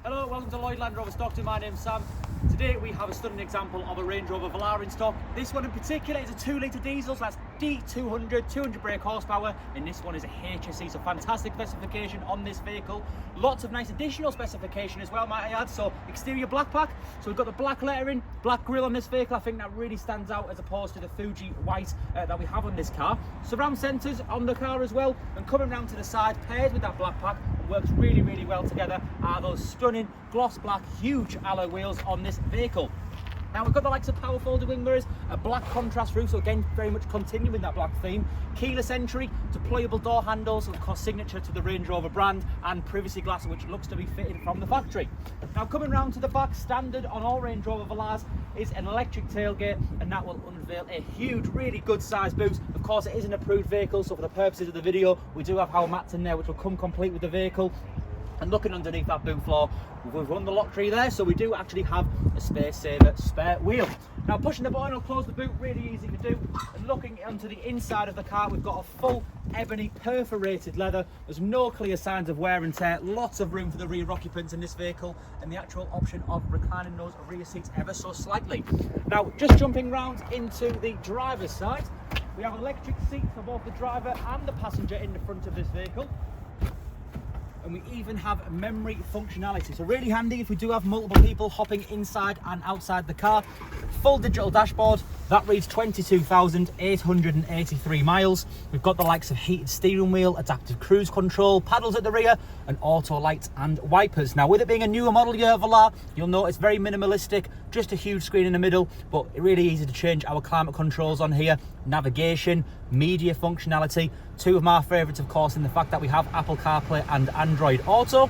Hello, welcome to Lloyd Land Rover Stockton. My name's Sam. Today we have a stunning example of a Range Rover Velar in stock. This one in particular is a 2-litre diesel, so that's D300, 200 brake horsepower, and this one is a HSE, so fantastic specification on this vehicle. Lots of nice additional specification as well, might I add. So exterior black pack, so we've got the black lettering, black grille on this vehicle. I think that really stands out as opposed to the Fuji white that we have on this car. Surround sensors on the car as well, and coming round to the side, paired with that black pack, and works really well together, are those stunning gloss black huge alloy wheels on this vehicle. Now we've got the likes of power folding wing mirrors, a black contrast roof, so again very much continuing that black theme, keyless entry, deployable door handles, of course signature to the Range Rover brand, and privacy glass which looks to be fitted from the factory. Now coming round to the back, standard on all Range Rover Velars is an electric tailgate, and that will unveil a huge, really good sized boot. Of course it is an approved vehicle, so for the purposes of the video we do have our mats in there which will come complete with the vehicle. And looking underneath that boot floor, we've won the lottery there, so we do actually have a space saver spare wheel. Now pushing the button will close the boot, really easy to do. And looking onto the inside of the car, we've got a full ebony perforated leather. There's no clear signs of wear and tear, lots of room for the rear occupants in this vehicle, and the actual option of reclining those rear seats ever so slightly. Now just jumping round into the driver's side, we have electric seats for both the driver and the passenger in the front of this vehicle. And we even have memory functionality, so really handy if we do have multiple people hopping inside and outside the car. Full digital dashboard that reads 22,883 miles. We've got the likes of heated steering wheel, adaptive cruise control, paddles at the rear, and auto lights and wipers. Now with it being a newer model year Velar, you'll notice very minimalistic, just a huge screen in the middle, but really easy to change our climate controls on here, navigation, media functionality. Two of my favourites, of course, in the fact that we have Apple CarPlay and Android Auto.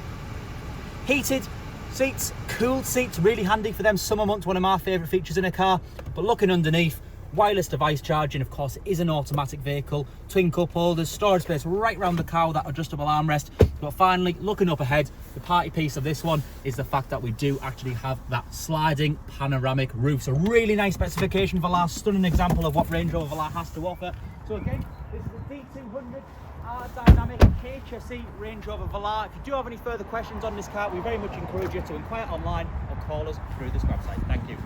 Heated seats, cooled seats, really handy for them summer months, one of my favourite features in a car. But looking underneath, wireless device charging, of course, it is an automatic vehicle, twin cup holders, storage space right around the car with that adjustable armrest. But finally, looking up ahead, the party piece of this one is the fact that we do actually have that sliding panoramic roof. So really nice specification for Velar, stunning example of what Range Rover Velar has to offer. So again, this is the D300 Dynamic HSE Range Rover Velar. If you do have any further questions on this car, we very much encourage you to inquire online or call us through this website. Thank you.